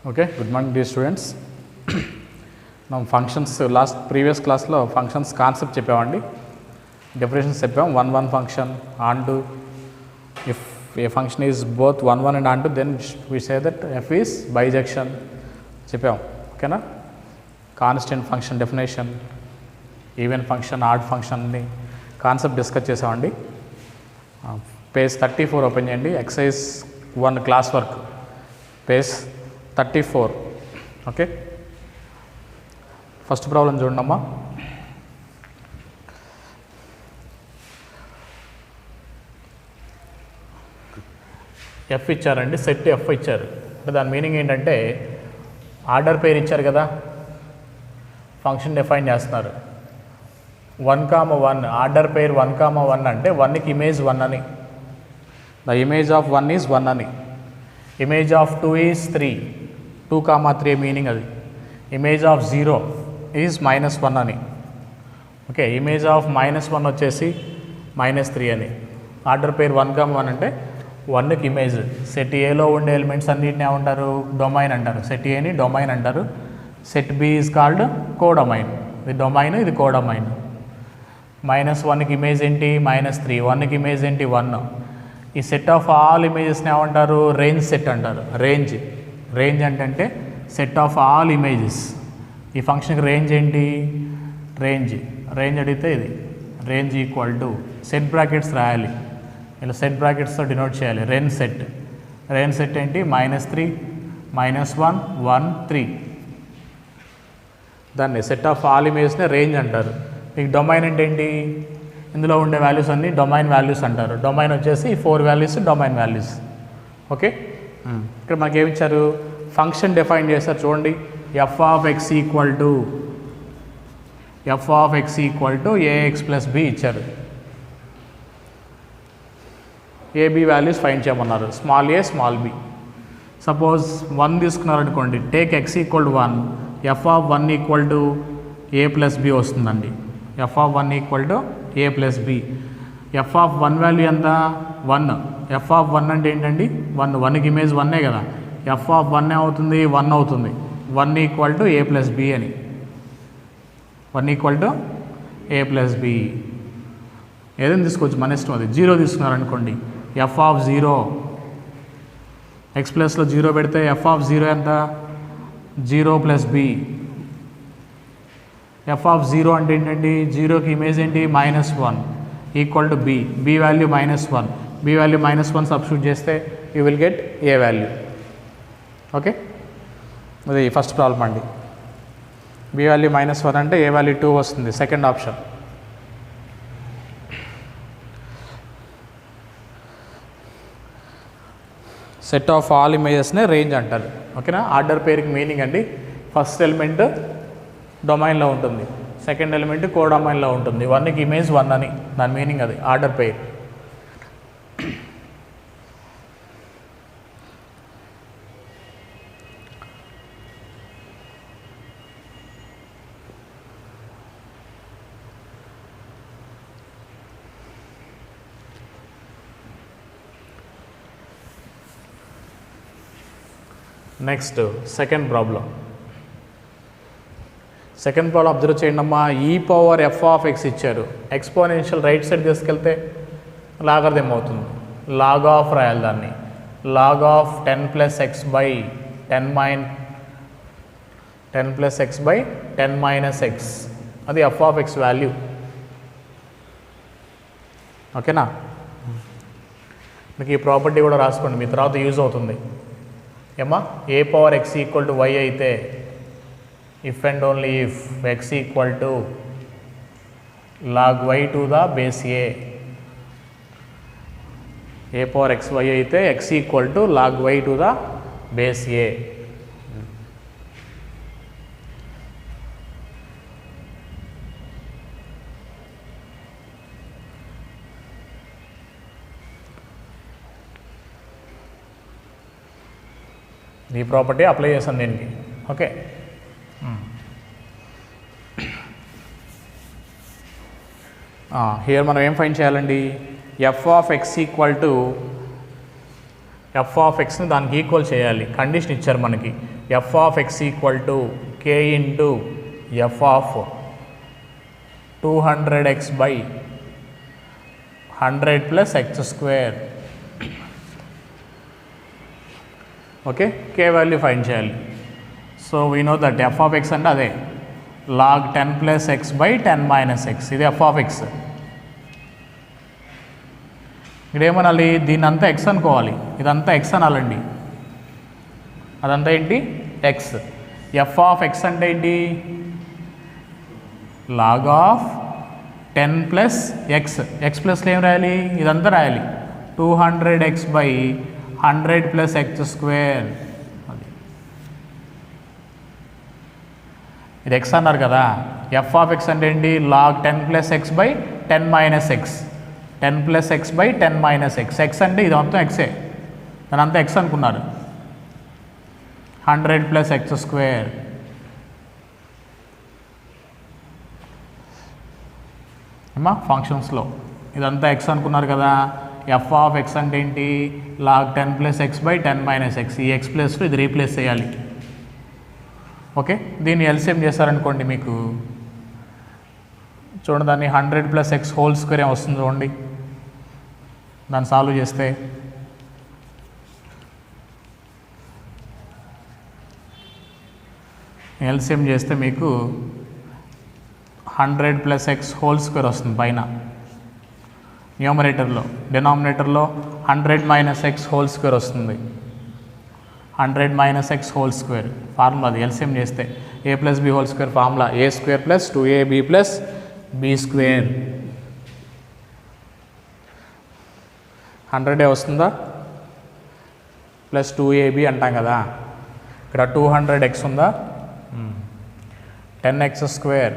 Okay, good morning dear students. Now functions previous class lo functions concept cheppavandi, definitions cheppam. One function onto, if a function is both one and onto, then we say that f is bijection cheppam. Okay na, constant function definition, even function, odd function ni concept discuss చేసామండి. Page 34 open చేయండి. Exercise 1 class work page 34. Okay, first problem చూడండమ్మా. F ఇచ్చారండి, set F ఇచ్చారు. అంటే దాని meaning ఏంటంటే order పేరు ఇచ్చారు కదా, ఫంక్షన్ డిఫైన్ చేస్తున్నారు. 1, ఆర్డర్ పేరు 1, అంటే 1కి ఇమేజ్ 1 అని, ద ఇమేజ్ ఆఫ్ 1 ఈజ్ 1 అని, ఇమేజ్ ఆఫ్ 2 ఈజ్ 3, 2, 3 మీనింగ్ అది. ఇమేజ్ ఆఫ్ 0 ఈజ్ -1 అని. ఓకే, ఇమేజ్ ఆఫ్ -1 వచ్చేసి -3 అని. ఆర్డర్ పేరు 1, అంటే 1కి ఇమేజ్. సెట్ ఏలో ఉండే ఎలిమెంట్స్ అన్నిటిని ఏమంటారు? డొమైన్ అంటారు. సెట్ ఏని డొమైన్ అంటారు. Set B is called codomain. ఇది డొమైన్, ఇది కోడొమైన్. -1కి ఇమేజ్ ఏంటి? -3. 1కి ఇమేజ్ ఏంటి? 1. ఈ సెట్ ఆఫ్ ఆల్ ఇమేజెస్ని ఏమంటారు? రేంజ్ సెట్ అంటారు. రేంజ్ అంటే సెట్ ఆఫ్ ఆల్ ఇమేజెస్. ఈ ఫంక్షన్కి రేంజ్ ఏంటి? రేంజ్ అడిగితే ఇది range equal to set brackets రాయాలి. ఇలా సెట్ బ్రాకెట్స్తో డినోట్ చేయాలి. రేంజ్ సెట్ ఏంటి? -3, -1, 1, 3. దాన్ని సెట్ ఆఫ్ ఆల్ ఇమేజెస్ని రేంజ్ అంటారు. మీకు డొమైన్ అంటే ఏంటి? ఇందులో ఉండే వాల్యూస్ అన్నీ డొమైన్ వాల్యూస్ అంటారు. డొమైన్ వచ్చేసి 4 వాల్యూస్ డొమైన్ వాల్యూస్. ఓకే, ఇక్కడ మనకి ఏమి ఇచ్చారు? ఫంక్షన్ డిఫైన్ చేస్తారు చూడండి. F of x equal to ax plus b ఇచ్చారు. ఏబి వాల్యూస్ ఫైండ్ చేయమన్నారు. Small a, small b. Suppose 1 తీసుకున్నారనుకోండి, take x equal to 1, f of 1 equal to A plus b వస్తుందండి. F of 1 equal to A plus b. F of 1 value ఎంత? 1. F of 1 అంటే ఏంటండి? 1కి image 1 కదా. F of 1 అవుతుంది, 1 అవుతుంది. 1 equal to A plus B అని. 1 equal to A plus B. ఏదైనా తీసుకోవచ్చు, మన ఇష్టం అది. 0 తీసుకున్నారనుకోండి, ఎఫ్ ఆఫ్ 0, ఎక్స్ ప్లస్లో 0 పెడితే ఎఫ్ ఆఫ్ 0 ఎంత? 0 ప్లస్ బి. ఎఫ్ ఆఫ్ 0 అంటే ఏంటండి? 0కి ఇమేజ్ ఏంటి? -1 equal to b. B value -1. B value -1 substitute చేస్తే you will get a value. Okay, అది ఫస్ట్ ప్రాబ్లం అండి. బి వాల్యూ -1 అంటే ఏ వాల్యూ 2 వస్తుంది. Second option. Set of all ఇమేజెస్నే రేంజ్ అంటారు. ఓకేనా? ఆర్డర్ పేరుకి మీనింగ్ అండి, ఫస్ట్ ఎలిమెంట్ డొమైన్లో ఉంటుంది, సెకండ్ ఎలిమెంట్ కోడొమైన్లో ఉంటుంది. 1కి ఇమేజ్ 1 అని, దాని మీనింగ్ అది order pair. Next second problem. Second problem observe చేయండి అమ్మా. E power f of x ఇచ్చారు. ఎక్స్పోనెన్షియల్ రైట్ సైడ్ తీసుకెళ్తే లాగర్థం అవుతుంది. లాగ్ ఆఫ్ రాయాలి దాన్ని. Log of 10 + x by 10 + x by 10 - x, అది ఎఫ్ ఆఫ్ ఎక్స్ వాల్యూ. ఓకేనా? మీకు ఈ ప్రాపర్టీ కూడా రాసుకోండి, మీ తర్వాత యూజ్ అవుతుంది. ఏమా, a power x equal to y అయితే, if and only if x equal to log y to the base a power x y అయితే x equal to log y to the base a. ఈ property apply చేస్తాను దీనికి. Okay, here మనం ఏం find చేయాలండి? F of x equal to f of ఎక్స్ని దానికి equal చేయాలి. కండిషన్ ఇచ్చారు మనకి, f of x equal to k into f of 200x by 100 plus x square. Okay, k value find చేయాలి. So we know that f of x అంటే అదే log 10 plus x by 10 minus x, ఇది f of x. ఇక్కడేమనాలి, దీన్ని అంతా X అనుకోవాలి, ఇదంతా X అనాలండి. అదంతా ఏంటి, ఎక్స్. ఎఫ్ ఆఫ్ ఎక్స్ అంటే ఏంటి, log of 10 plus x. X ప్లస్లో ఏం రాయాలి, ఇదంతా రాయాలి. 200x by 100 plus x square. ఇది ఎక్స్ అన్నారు కదా. ఎఫ్ ఆఫ్ ఎక్స్ అంటే ఏంటి, log 10 plus x by 10 minus x. 10 plus x by 10 minus x. X అంటే ఇది మొత్తం ఎక్సే, దాని అంతా ఎక్స్ అనుకున్నారు. 100 ప్లస్ ఎక్స్ స్క్వేర్. ఏమా ఫంక్షన్స్లో ఇదంతా ఎక్స్ అనుకున్నారు కదా. ఎఫ్ ఆఫ్ ఎక్స్ అంటే ఏంటి, log 10 plus x by 10 minus x. ఈ ఎక్స్ ప్లస్లో ఇది రీప్లేస్ చేయాలి. ఓకే, దీన్ని ఎల్సిఎం చేశారనుకోండి, మీకు చూడండి దాన్ని 100 ప్లస్ ఎక్స్ హోల్ స్క్వేర్ ఏం వస్తుంది చూడండి. దాన్ని సాల్వ్ చేస్తే ఎల్సిఎం చేస్తే మీకు 100 ప్లస్ ఎక్స్ హోల్ స్క్వేర్ వస్తుంది పైన న్యూమరేటర్లో. డినామినేటర్లో 100 మైనస్ ఎక్స్ హోల్ స్క్వేర్ వస్తుంది. 100 minus x whole square formula అది. ఎల్సిఎం చేస్తే a plus b whole square formula a square plus 2ab plus b square. 100 వస్తుందా, ప్లస్ 2ab అంటాం కదా. ఇక్కడ 200x ఉందా, 10x square.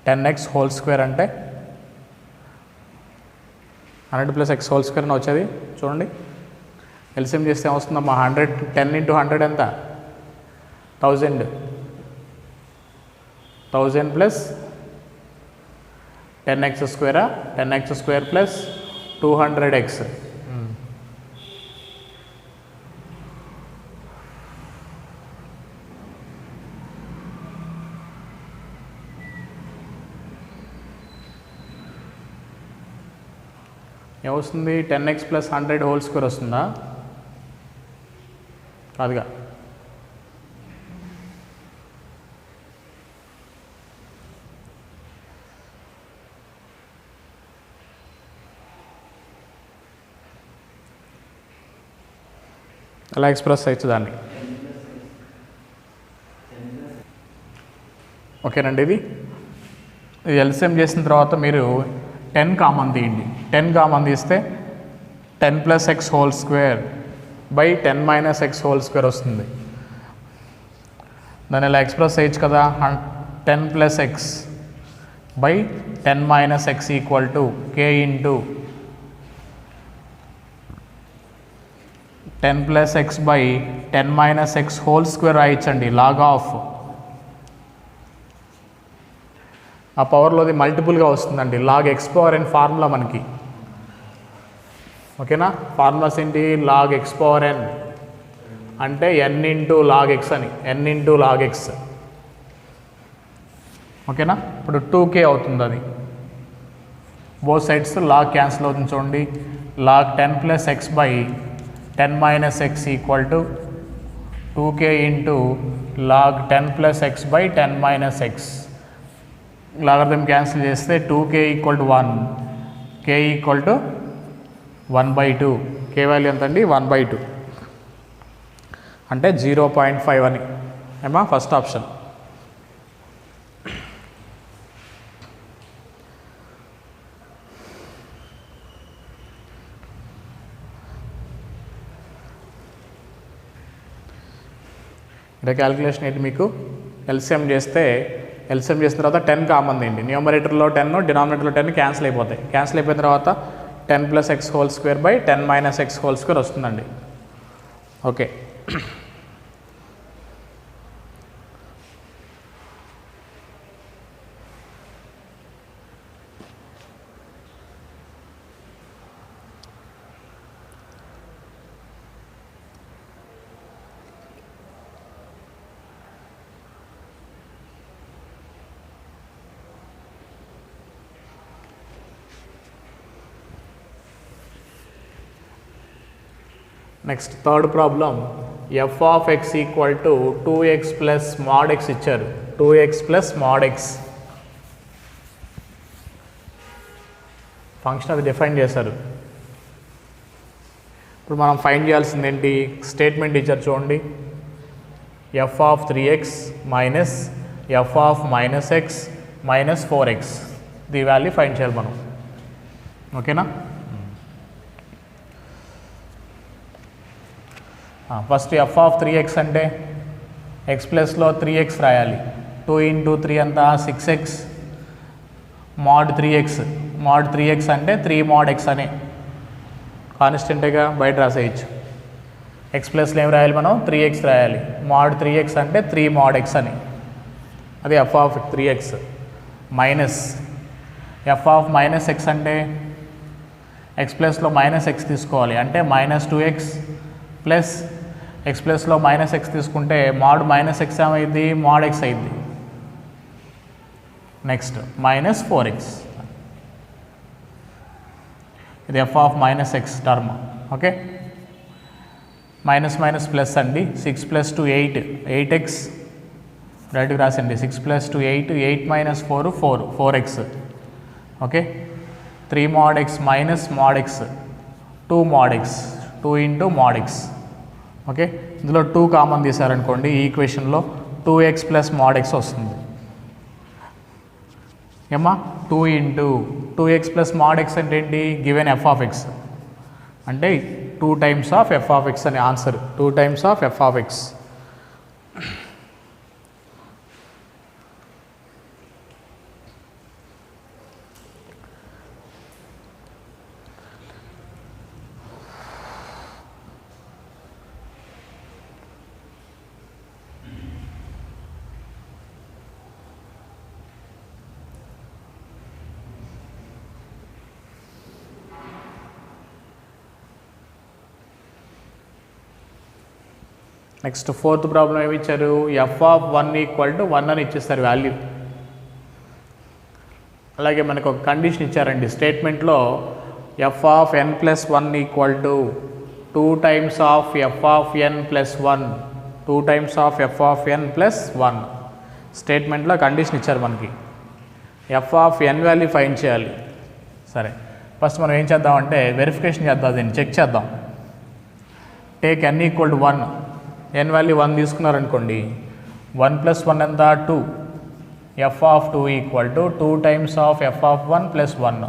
10x whole square అంటే 100 plus x whole square అని వచ్చేది చూడండి. ఎల్సిఎం చేస్తే ఏమొస్తుందమ్మా, 100 10 ఇంటూ 100 ఎంత, 1000. 1000 plus 10x స్క్వేరా, 10x square plus 200x. ఏమొస్తుంది, 10x ప్లస్ 100 హోల్ స్క్వేర్ వస్తుందా, కాదుగా. అలా ఎక్స్ప్రెస్ చేయొచ్చు దాన్ని. ఓకేనండి, ఇది ఎల్సిఎం చేసిన తర్వాత మీరు 10 కామన్ తీయండి. 10 కామన్ తీస్తే 10 plus x whole square by 10 minus x whole square వస్తుంది. దాన్ని ఇలా ఎక్స్ప్రెస్ చేయొచ్చు కదా. 10 plus x by 10 minus x equal to k into 10 plus x by 10 minus x whole square రాయించండి. లాగ్ ఆఫ్ ఆ పవర్లోది మల్టిపుల్గా వస్తుందండి. Log x power n formula మనకి. ఓకేనా, ఫార్ములాస్ ఏంటి, లాగ్ ఎక్స్ పవర్ ఎన్ అంటే ఎన్ ఇంటూ లాగ్ ఎక్స్ అని, ఎన్ ఇంటూ లాగ్ ఎక్స్. ఓకేనా, ఇప్పుడు 2k అవుతుంది అది. బోత్ సైడ్స్ లాగ్ క్యాన్సిల్ అవుతుంది చూడండి. Log 10 plus x by 10 minus x equal to 2k into log 10 plus x by 10 minus x. Logarithm cancel చేస్తే 2k equal to 1, k equal to 1/2. k value ఎంత అండి, 1/2 అంటే 0.5 అని. ఏమా ఫస్ట్ ఆప్షన్. ఇక్కడ calculation ఏంటి, మీకు ఎల్సిఎం చేసిన తర్వాత 10 కామన్ ఏంటి, న్యూమరేటర్లో 10 డినామినేటర్లో 10 క్యాన్సిల్ అయిపోతాయి. క్యాన్సిల్ అయిపోయిన తర్వాత 10 plus x whole square by 10 minus x whole square వస్తుందండి. Okay, next third problem f of x equal to 2x plus mod x ఇచ్చారు. 2x plus mod x function అది డిఫైన్ చేశారు. ఇప్పుడు మనం ఫైండ్ చేయాల్సింది ఏంటి? స్టేట్మెంట్ ఇచ్చారు చూడండి. F of 3x minus f of minus x minus 4x the value find చేయాలి మనం. ఓకేనా? ఫస్ట్ ఎఫ్ ఆఫ్ 3x అంటే ఎక్స్ ప్లస్లో 3x రాయాలి. 2 ఇంటూ 3 అంతా 6x mod 3x. Mod 3x అంటే 3 మాడ్ x అని కాన్స్టెంట్గా బయట రాసేయచ్చు. ఎక్స్ ప్లస్లో ఏం రాయాలి మనం? 3x రాయాలి. మాడ్ 3x అంటే 3 మాడ్ x అని, అది f of 3x. Minus f of minus x అంటే ఎక్స్ ప్లస్లో మైనస్ ఎక్స్ తీసుకోవాలి, అంటే మైనస్ 2x ప్లస్ ఎక్స్ ప్లస్లో మైనస్ ఎక్స్ తీసుకుంటే మాడ్ మైనస్ ఎక్స్ ఏమైంది? మాడ్ ఎక్స్ అయింది. నెక్స్ట్ మైనస్ 4x, ఇది f of minus x term. Okay, minus minus plus అండి. 6 ప్లస్ 2 8, 8x డైరెక్ట్గా రాసండి. 6 ప్లస్ 2 8, 8 minus 4 4, 4x. Okay, 3 mod x minus mod x 2 mod x, 2 into mod x. Okay, ఇందులో 2 common తీసారనుకోండి ఈ ఈక్వేషన్లో 2x ప్లస్ మాడ్ ఎక్స్ వస్తుంది. ఏమా 2 into 2x plus mod X అంటే ఏంటి? గివెన్ ఎఫ్ ఆఫ్ ఎక్స్ అంటే 2 times of f of x అని answer. 2 times of f of x. Next fourth problem ఏమి ఇచ్చారు? ఎఫ్ ఆఫ్ 1 ఈక్వల్ టు 1 అని ఇచ్చేస్తారు వాల్యూ. అలాగే మనకు ఒక కండిషన్ ఇచ్చారండి స్టేట్మెంట్లో. F of n plus 1 equal to 2 times of f of n plus 1, 2 times of f of n plus 1 స్టేట్మెంట్లో కండిషన్ ఇచ్చారు మనకి. F of n value find చేయాలి. సరే, ఫస్ట్ మనం ఏం చేద్దామంటే వెరిఫికేషన్ చేద్దాం, దీన్ని చెక్ చేద్దాం. Take n equal to 1, n value 1 తీసుకున్నారనుకోండి. 1 plus 1 ఎంత? 2. F of 2 equal to 2 times of f of 1 plus 1.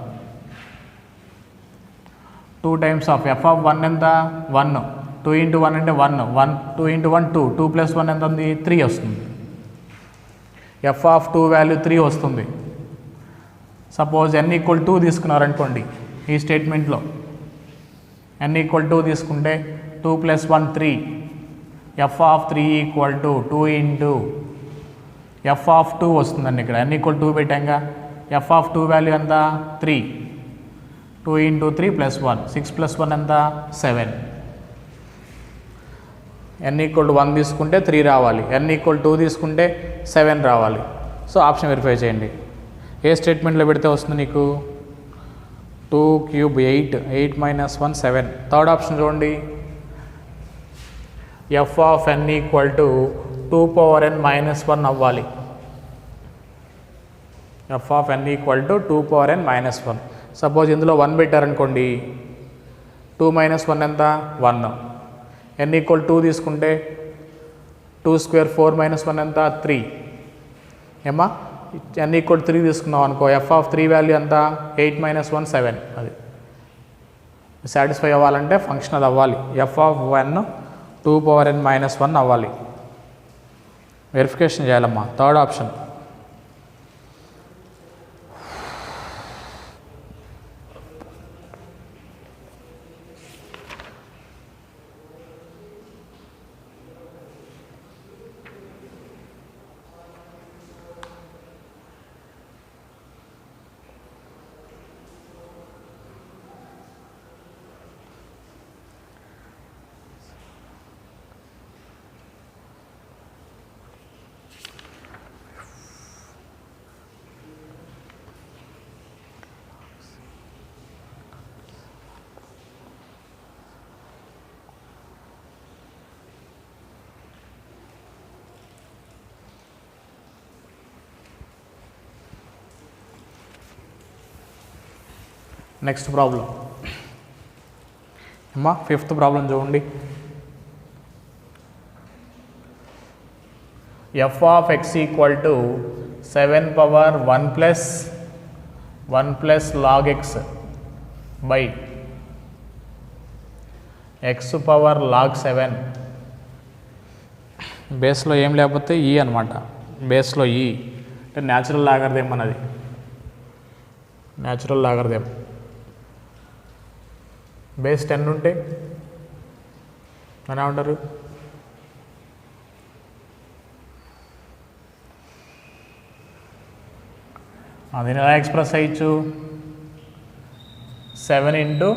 2 times of f of 1 ఎంత? 1. 2 ఇంటూ 1 అంటే 1. 2 ఇంటూ 1 2. 2 ప్లస్ 1 ఎంత ఉంది? 3 వస్తుంది. ఎఫ్ ఆఫ్ 2 వాల్యూ 3 వస్తుంది. సపోజ్ n ఈక్వల్ 2 తీసుకున్నారనుకోండి ఈ స్టేట్మెంట్లో. n ఈక్వల్ 2 తీసుకుంటే 2 plus 1 3. F of 3 equal to 2 into f of 2 వస్తుందండి. ఇక్కడ n ఈక్వల్ 2 పెట్టాక ఎఫ్ ఆఫ్ 2 వాల్యూ ఎంత? 3. 2 ఇంటూ 3 ప్లస్ 1, 6 ప్లస్ 1 ఎంత? 7. n ఈక్వల్ 1 తీసుకుంటే 3 రావాలి, n ఈక్వల్ 2 తీసుకుంటే 7 రావాలి. సో ఆప్షన్ వెరిఫై చేయండి. ఏ స్టేట్మెంట్లో పెడితే వస్తుంది నీకు? 2 క్యూబ్ 8, 8 మైనస్ 1 7. థర్డ్ ఆప్షన్ చూడండి. F of n equal to 2 power n minus 1 అవ్వాలి. F of n equal to 2 power n minus 1. Suppose ఇందులో 1 పెట్టారనుకోండి. 2 మైనస్ 1 ఎంత? 1. n ఈక్వల్ 2 తీసుకుంటే 2 స్క్వేర్ 4 మైనస్ 1 ఎంత? 3. ఏమా n ఈక్వల్ 3 తీసుకున్నాం అనుకో, ఎఫ్ ఆఫ్ 3 వాల్యూ ఎంత? 8 మైనస్ 1 7. అది సాటిస్ఫై అవ్వాలంటే ఫంక్షన్ అది అవ్వాలి. F of 1 2 power n minus 1 అవ్వాలి. వెరిఫికేషన్ చేయాలమ్మా. Third option. నెక్స్ట్ ప్రాబ్లం అమ్మా, ఫిఫ్త్ ప్రాబ్లం చూడండి. f of x equal to 7 power 1 plus log x by x power log 7. బేస్లో ఏం లేకపోతే ఈ అనమాట. బేస్లో ఈ అంటే న్యాచురల్ లాగరిథం అన్నది. న్యాచురల్ లాగరిథం బేస్ 10 ఉంటే ఎలా ఉంటారు? అది ఎలా ఎక్స్ప్రెస్ అయ్యచ్చు? 7 ఇంటూ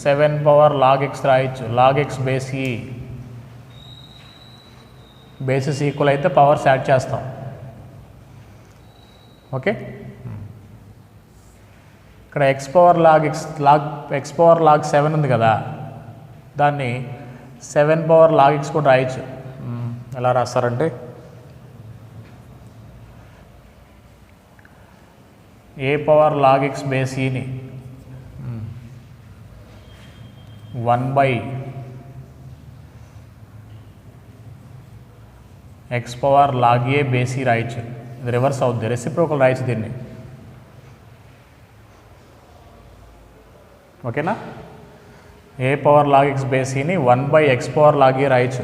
7 పవర్ లాగ్ ఎక్స్ రాయొచ్చు. Log x base e. Basis equal అయితే పవర్స్ యాడ్ చేస్తాం. ఓకే, ఇక్కడ ఎక్స్ పవర్ లాగ్ 7 ఉంది కదా, దాన్ని 7 పవర్ లాగ్ ఎక్స్ కూడా రాయొచ్చు. ఎలా రాస్తారంటే a power log x base ఈని 1 by x power log a base e రాయొచ్చు. ఇది రివర్స్ అవుద్ది, రెసిప్రోకల్ రాయొచ్చు దీన్ని. ఓకేనా? A power log x base ఈని 1 by x power log a రాయొచ్చు.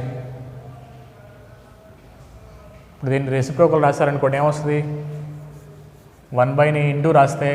ఇప్పుడు దీన్ని రెసిప్రోకల్ రాశారనుకోండి ఏమొస్తుంది? 1 బైని ఇంటూ రాస్తే